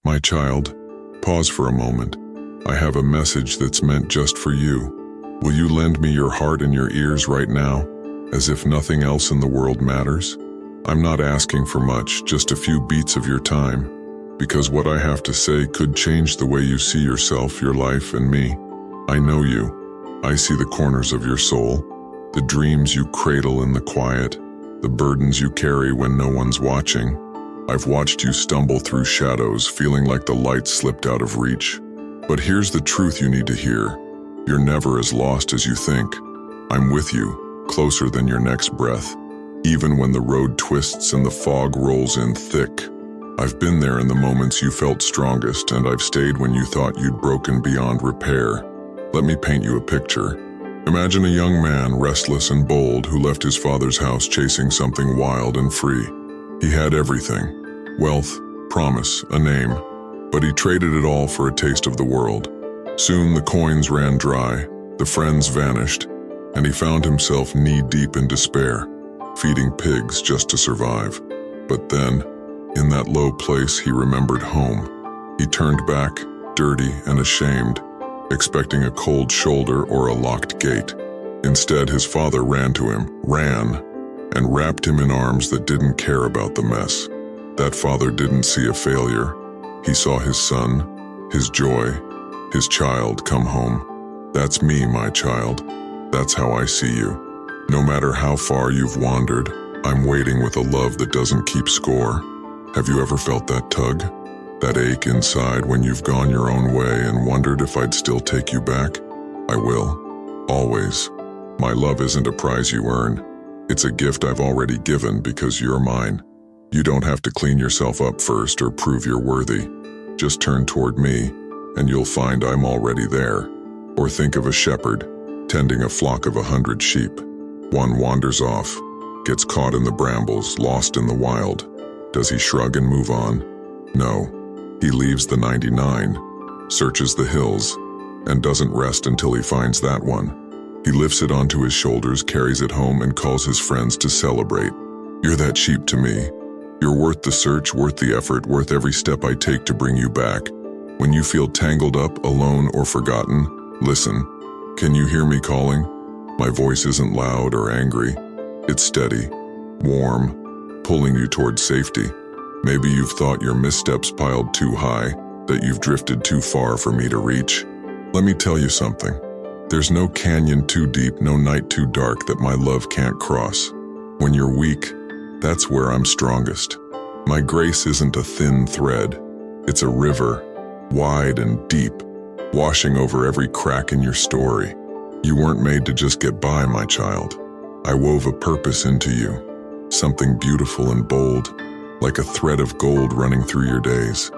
My child, pause for a moment. I have a message that's meant just for you. Will you lend me your heart and your ears right now, as if nothing else in the world matters? I'm not asking for much, just a few beats of your time, because what I have to say could change the way you see yourself, your life, and me. I know you. I see the corners of your soul, the dreams you cradle in the quiet, the burdens you carry when no one's watching. I've watched you stumble through shadows, feeling like the light slipped out of reach. But here's the truth you need to hear. You're never as lost as you think. I'm with you, closer than your next breath. Even when the road twists and the fog rolls in thick. I've been there in the moments you felt strongest, and I've stayed when you thought you'd broken beyond repair. Let me paint you a picture. Imagine a young man, restless and bold, who left his father's house chasing something wild and free. He had everything. Wealth, promise, a name, but he traded it all for a taste of the world. Soon the coins ran dry, the friends vanished, and he found himself knee-deep in despair, feeding pigs just to survive. But then, in that low place, he remembered home. He turned back, dirty and ashamed, expecting a cold shoulder or a locked gate. Instead, his father ran to him, and wrapped him in arms that didn't care about the mess. That father didn't see a failure. He saw his son, his joy, his child come home. That's me, my child. That's how I see you. No matter how far you've wandered, I'm waiting with a love that doesn't keep score. Have you ever felt that tug? That ache inside when you've gone your own way and wondered if I'd still take you back? I will. Always. My love isn't a prize you earn. It's a gift I've already given because you're mine. You don't have to clean yourself up first or prove you're worthy. Just turn toward me, and you'll find I'm already there. Or think of a shepherd, tending a flock of 100 sheep. One wanders off, gets caught in the brambles, lost in the wild. Does he shrug and move on? No. He leaves the 99, searches the hills, and doesn't rest until he finds that one. He lifts it onto his shoulders, carries it home, and calls his friends to celebrate. You're that sheep to me. You're worth the search, worth the effort, worth every step I take to bring you back. When you feel tangled up, alone, or forgotten, listen. Can you hear me calling? My voice isn't loud or angry. It's steady, warm, pulling you towards safety. Maybe you've thought your missteps piled too high, that you've drifted too far for me to reach. Let me tell you something. There's no canyon too deep, no night too dark that my love can't cross. When you're weak, that's where I'm strongest. My grace isn't a thin thread. It's a river, wide and deep, washing over every crack in your story. You weren't made to just get by, my child. I wove a purpose into you, something beautiful and bold, like a thread of gold running through your days.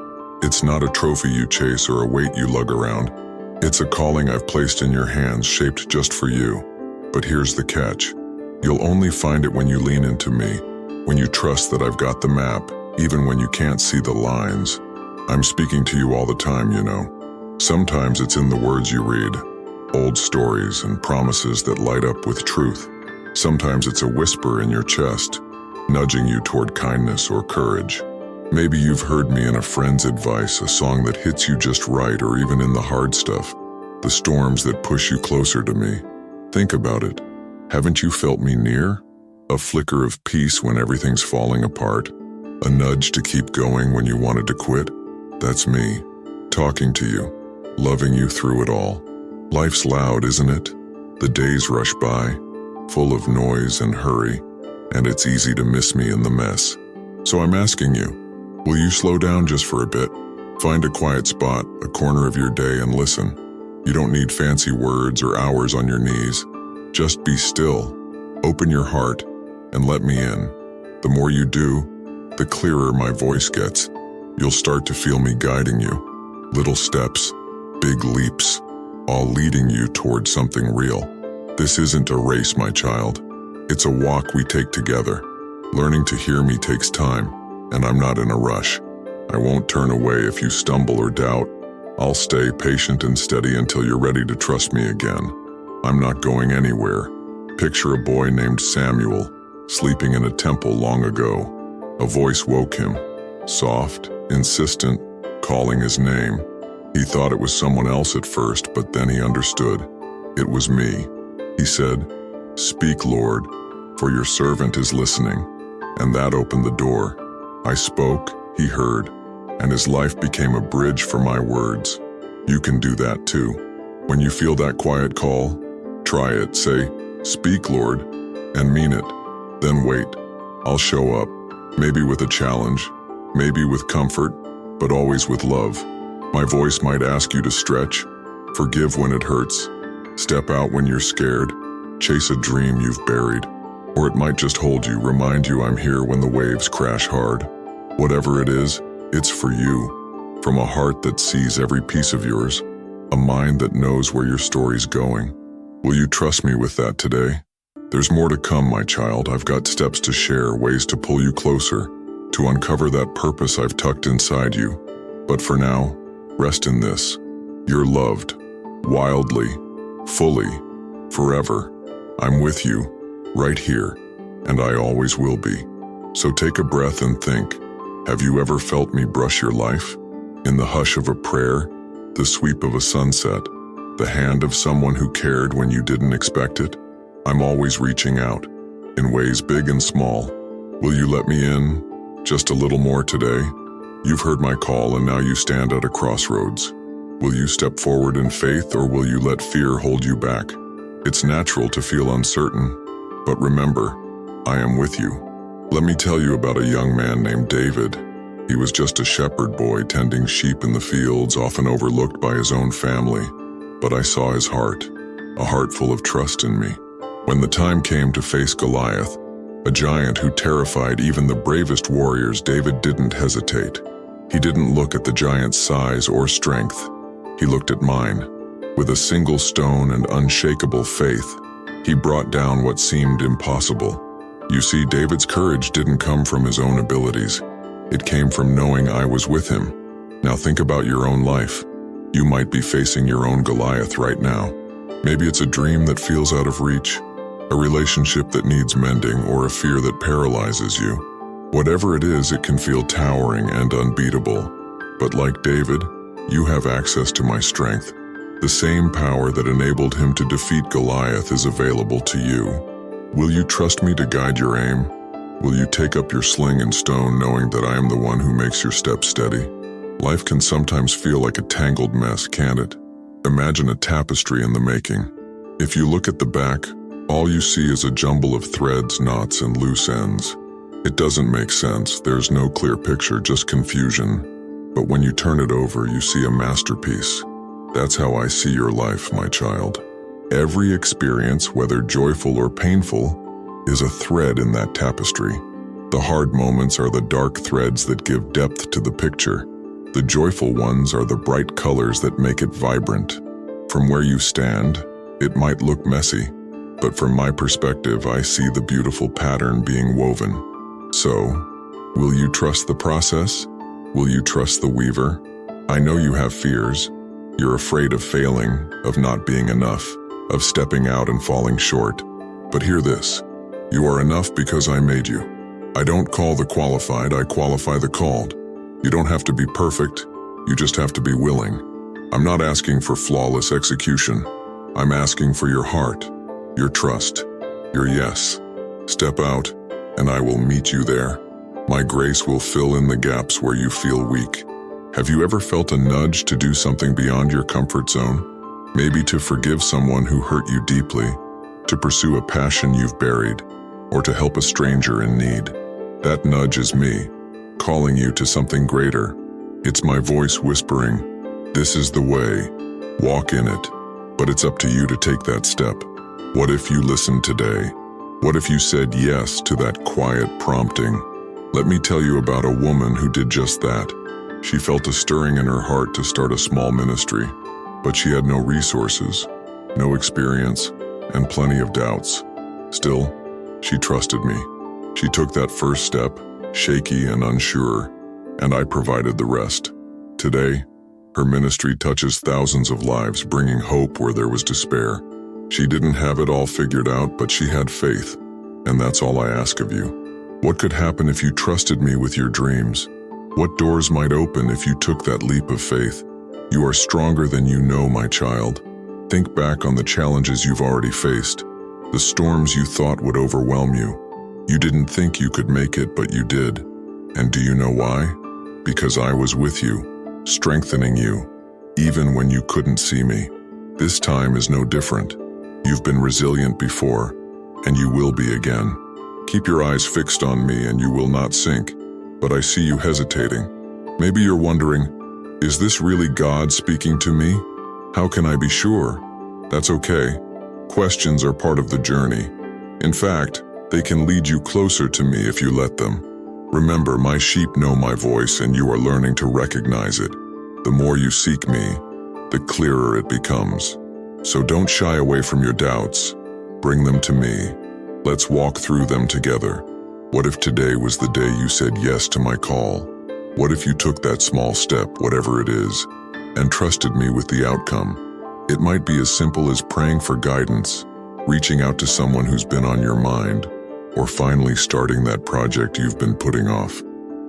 It's not a trophy you chase or a weight you lug around. It's a calling I've placed in your hands, shaped just for you. But here's the catch. You'll only find it when you lean into me, when you trust that I've got the map, even when you can't see the lines. I'm speaking to you all the time, you know. Sometimes it's in the words you read, old stories and promises that light up with truth. Sometimes it's a whisper in your chest, nudging you toward kindness or courage. Maybe you've heard me in a friend's advice, a song that hits you just right, or even in the hard stuff, the storms that push you closer to me. Think about it. Haven't you felt me near? A flicker of peace when everything's falling apart. A nudge to keep going when you wanted to quit. That's me, talking to you, loving you through it all. Life's loud, isn't it? The days rush by, full of noise and hurry, and it's easy to miss me in the mess. So I'm asking you, will you slow down just for a bit? Find a quiet spot, a corner of your day, and listen. You don't need fancy words or hours on your knees. Just be still, open your heart, and let me in. The more you do, the clearer my voice gets. You'll start to feel me guiding you. Little steps, big leaps, all leading you toward something real. This isn't a race, my child. It's a walk we take together. Learning to hear me takes time, and I'm not in a rush. I won't turn away if you stumble or doubt. I'll stay patient and steady until you're ready to trust me again. I'm not going anywhere. Picture a boy named Samuel, sleeping in a temple long ago. A voice woke him, soft, insistent, calling his name. He thought it was someone else at first, but then he understood. It was me. He said, "Speak, Lord, for your servant is listening." And that opened the door. I spoke, he heard, and his life became a bridge for my words. You can do that too. When you feel that quiet call, try it. Say, "Speak, Lord," and mean it. Then wait. I'll show up, maybe with a challenge, maybe with comfort, but always with love. My voice might ask you to stretch, forgive when it hurts, step out when you're scared, chase a dream you've buried. Or it might just hold you, remind you I'm here when the waves crash hard. Whatever it is, it's for you. From a heart that sees every piece of yours, a mind that knows where your story's going. Will you trust me with that today? There's more to come, my child. I've got steps to share, ways to pull you closer, to uncover that purpose I've tucked inside you. But for now, rest in this. You're loved, wildly, fully, forever. I'm with you, right here, and I always will be. So take a breath and think, have you ever felt me brush your life? In the hush of a prayer, the sweep of a sunset, the hand of someone who cared when you didn't expect it? I'm always reaching out, in ways big and small. Will you let me in, just a little more today? You've heard my call and now you stand at a crossroads. Will you step forward in faith or will you let fear hold you back? It's natural to feel uncertain, but remember, I am with you. Let me tell you about a young man named David. He was just a shepherd boy tending sheep in the fields, often overlooked by his own family. But I saw his heart, a heart full of trust in me. When the time came to face Goliath, a giant who terrified even the bravest warriors, David didn't hesitate. He didn't look at the giant's size or strength. He looked at mine. With a single stone and unshakable faith, he brought down what seemed impossible. You see, David's courage didn't come from his own abilities. It came from knowing I was with him. Now think about your own life. You might be facing your own Goliath right now. Maybe it's a dream that feels out of reach, a relationship that needs mending, or a fear that paralyzes you. Whatever it is, it can feel towering and unbeatable. But like David, you have access to my strength. The same power that enabled him to defeat Goliath is available to you. Will you trust me to guide your aim? Will you take up your sling and stone knowing that I am the one who makes your steps steady? Life can sometimes feel like a tangled mess, can't it? Imagine a tapestry in the making. If you look at the back, all you see is a jumble of threads, knots, and loose ends. It doesn't make sense. There's no clear picture, just confusion. But when you turn it over, you see a masterpiece. That's how I see your life, my child. Every experience, whether joyful or painful, is a thread in that tapestry. The hard moments are the dark threads that give depth to the picture. The joyful ones are the bright colors that make it vibrant. From where you stand, it might look messy, but from my perspective, I see the beautiful pattern being woven. So, will you trust the process? Will you trust the weaver? I know you have fears. You're afraid of failing, of not being enough, of stepping out and falling short. But hear this. You are enough because I made you. I don't call the qualified, I qualify the called. You don't have to be perfect, you just have to be willing. I'm not asking for flawless execution. I'm asking for your heart, your trust, your yes. Step out, and I will meet you there. My grace will fill in the gaps where you feel weak. Have you ever felt a nudge to do something beyond your comfort zone? Maybe to forgive someone who hurt you deeply, to pursue a passion you've buried, or to help a stranger in need. That nudge is me, calling you to something greater. It's my voice whispering, this is the way, walk in it. But it's up to you to take that step. What if you listened today? What if you said yes to that quiet prompting? Let me tell you about a woman who did just that. She felt a stirring in her heart to start a small ministry, but she had no resources, no experience, and plenty of doubts. Still, she trusted me. She took that first step, shaky and unsure, and I provided the rest. Today, her ministry touches thousands of lives, bringing hope where there was despair. She didn't have it all figured out, but she had faith, and that's all I ask of you. What could happen if you trusted me with your dreams? What doors might open if you took that leap of faith? You are stronger than you know, my child. Think back on the challenges you've already faced, the storms you thought would overwhelm you. You didn't think you could make it, but you did. And do you know why? Because I was with you, strengthening you, even when you couldn't see me. This time is no different. You've been resilient before, and you will be again. Keep your eyes fixed on me and you will not sink. But I see you hesitating. Maybe you're wondering, is this really God speaking to me? How can I be sure? That's okay. Questions are part of the journey. In fact, they can lead you closer to me if you let them. Remember, my sheep know my voice and you are learning to recognize it. The more you seek me, the clearer it becomes. So don't shy away from your doubts. Bring them to me. Let's walk through them together. What if today was the day you said yes to my call? What if you took that small step, whatever it is, and trusted me with the outcome? It might be as simple as praying for guidance, reaching out to someone who's been on your mind, or finally starting that project you've been putting off.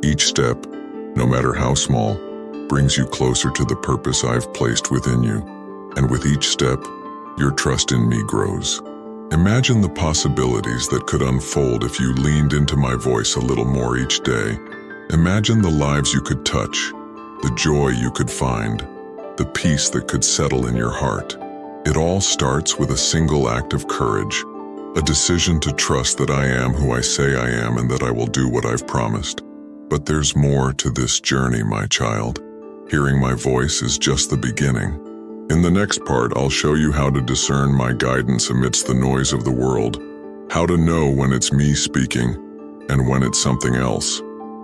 Each step, no matter how small, brings you closer to the purpose I've placed within you. And with each step, your trust in me grows. Imagine the possibilities that could unfold if you leaned into my voice a little more each day. Imagine the lives you could touch, the joy you could find, the peace that could settle in your heart. It all starts with a single act of courage, a decision to trust that I am who I say I am and that I will do what I've promised. But there's more to this journey, my child. Hearing my voice is just the beginning. In the next part, I'll show you how to discern my guidance amidst the noise of the world, how to know when it's me speaking and when it's something else.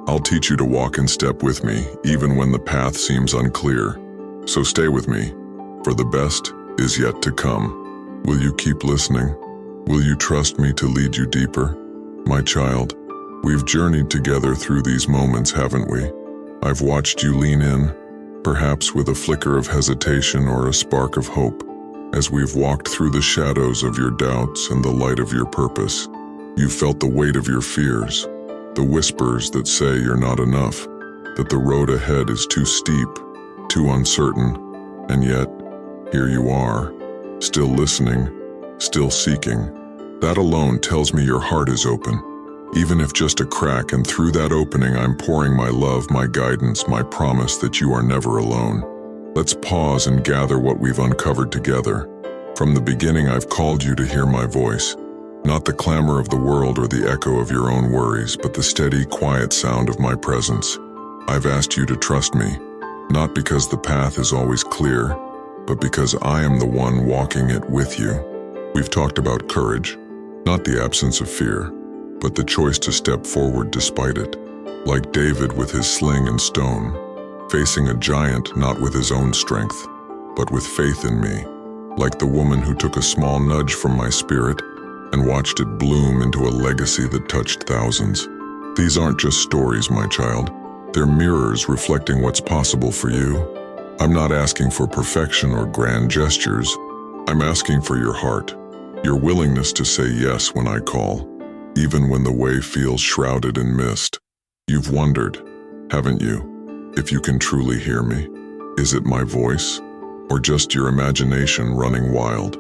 I'll teach you to walk in step with me, even when the path seems unclear. So stay with me, for the best is yet to come. Will you keep listening? Will you trust me to lead you deeper? My child, we've journeyed together through these moments, haven't we? I've watched you lean in, perhaps with a flicker of hesitation or a spark of hope, as we've walked through the shadows of your doubts and the light of your purpose. You felt the weight of your fears, the whispers that say you're not enough, that the road ahead is too steep, too uncertain, and yet, here you are, still listening, still seeking. That alone tells me your heart is open, even if just a crack, and through that opening I'm pouring my love, my guidance, my promise that you are never alone. Let's pause and gather what we've uncovered together. From the beginning I've called you to hear my voice, not the clamor of the world or the echo of your own worries, but the steady, quiet sound of my presence. I've asked you to trust me, not because the path is always clear, but because I am the one walking it with you. We've talked about courage, not the absence of fear, but the choice to step forward despite it, like David with his sling and stone, facing a giant not with his own strength, but with faith in me, like the woman who took a small nudge from my spirit and watched it bloom into a legacy that touched thousands. These aren't just stories, my child. They're mirrors reflecting what's possible for you. I'm not asking for perfection or grand gestures. I'm asking for your heart, your willingness to say yes when I call, even when the way feels shrouded in mist. You've wondered, haven't you, if you can truly hear me? Is it my voice, or just your imagination running wild?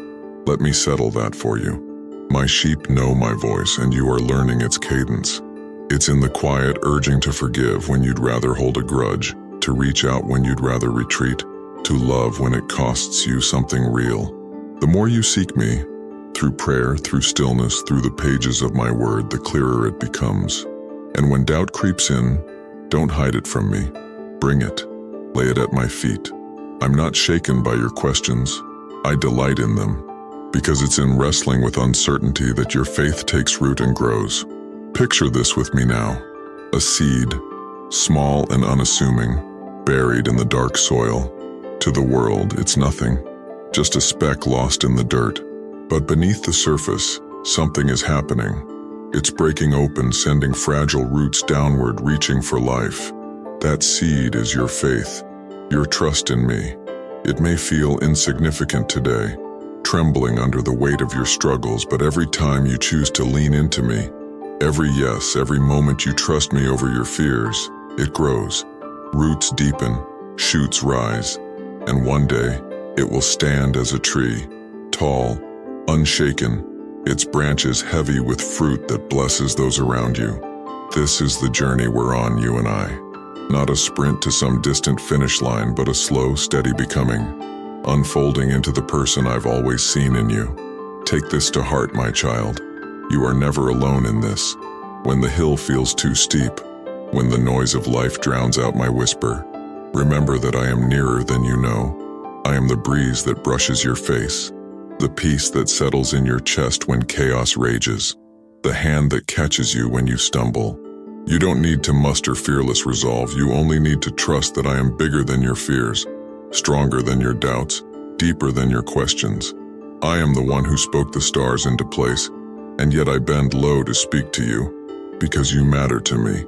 Let me settle that for you. My sheep know my voice, and you are learning its cadence. It's in the quiet urging to forgive when you'd rather hold a grudge, to reach out when you'd rather retreat, to love when it costs you something real. The more you seek me, through prayer, through stillness, through the pages of my word, the clearer it becomes. And when doubt creeps in, don't hide it from me. Bring it. Lay it at my feet. I'm not shaken by your questions. I delight in them, because it's in wrestling with uncertainty that your faith takes root and grows. Picture this with me now. A seed, small and unassuming, buried in the dark soil. To the world, it's nothing, just a speck lost in the dirt. But beneath the surface, something is happening. It's breaking open, sending fragile roots downward, reaching for life. That seed is your faith, your trust in me. It may feel insignificant today, trembling under the weight of your struggles, but every time you choose to lean into me, every yes, every moment you trust me over your fears, It grows, roots deepen, shoots rise, and one day it will stand as a tree, tall, unshaken, its branches heavy with fruit that blesses those around you. This is the journey we're on, you and I. Not a sprint to some distant finish line, but a slow, steady becoming, unfolding into the person I've always seen in you. Take this to heart, my child. You are never alone in this. When the hill feels too steep, when the noise of life drowns out my whisper, remember that I am nearer than you know. I am the breeze that brushes your face, the peace that settles in your chest when chaos rages, the hand that catches you when you stumble. You don't need to muster fearless resolve. You only need to trust that I am bigger than your fears, stronger than your doubts, deeper than your questions. I am the one who spoke the stars into place, and yet I bend low to speak to you, because you matter to me,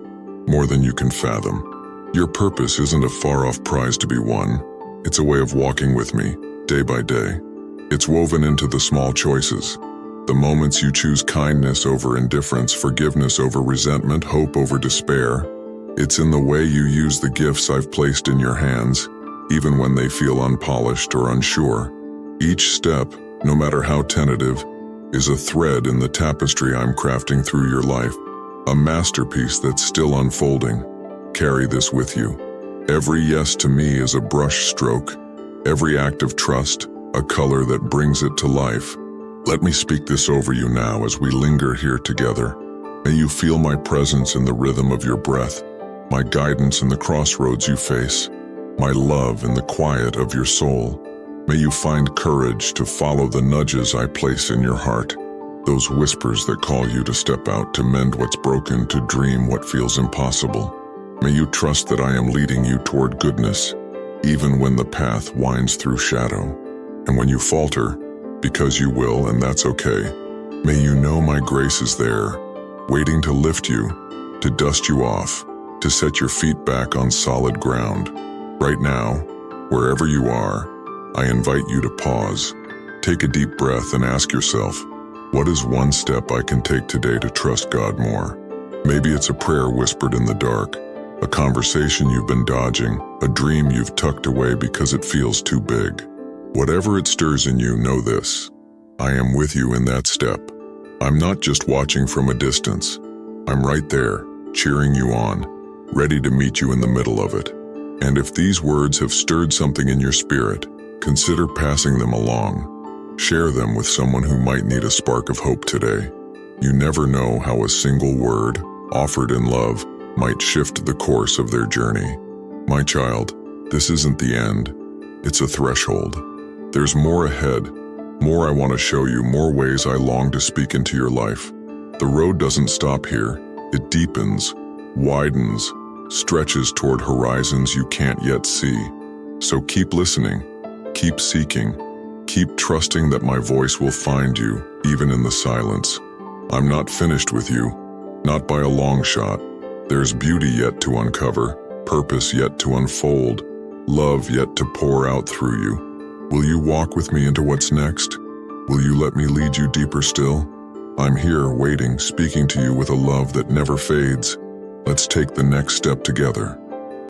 more than you can fathom. Your purpose isn't a far-off prize to be won. It's a way of walking with me, day by day. It's woven into the small choices, the moments you choose kindness over indifference, forgiveness over resentment, hope over despair. It's in the way you use the gifts I've placed in your hands, even when they feel unpolished or unsure. Each step, no matter how tentative, is a thread in the tapestry I'm crafting through your life, a masterpiece that's still unfolding. Carry this with you. Every yes to me is a brush stroke, every act of trust, a color that brings it to life. Let me speak this over you now as we linger here together. May you feel my presence in the rhythm of your breath, my guidance in the crossroads you face, my love in the quiet of your soul. May you find courage to follow the nudges I place in your heart, those whispers that call you to step out, to mend what's broken, to dream what feels impossible. May you trust that I am leading you toward goodness, even when the path winds through shadow. And when you falter, because you will, and that's okay, may you know my grace is there, waiting to lift you, to dust you off, to set your feet back on solid ground. Right now, wherever you are, I invite you to pause. Take a deep breath and ask yourself, what is one step I can take today to trust God more? Maybe it's a prayer whispered in the dark, a conversation you've been dodging, a dream you've tucked away because it feels too big. Whatever it stirs in you, know this: I am with you in that step. I'm not just watching from a distance. I'm right there, cheering you on, ready to meet you in the middle of it. And if these words have stirred something in your spirit, consider passing them along. Share them with someone who might need a spark of hope today. You never know how a single word, offered in love, might shift the course of their journey. My child, this isn't the end. It's a threshold. There's more ahead, more I want to show you, more ways I long to speak into your life. The road doesn't stop here. It deepens, widens, stretches toward horizons you can't yet see. So keep listening, keep seeking, keep trusting that my voice will find you, even in the silence. I'm not finished with you, not by a long shot. There's beauty yet to uncover, purpose yet to unfold, love yet to pour out through you. Will you walk with me into what's next? Will you let me lead you deeper still? I'm here, waiting, speaking to you with a love that never fades. Let's take the next step together.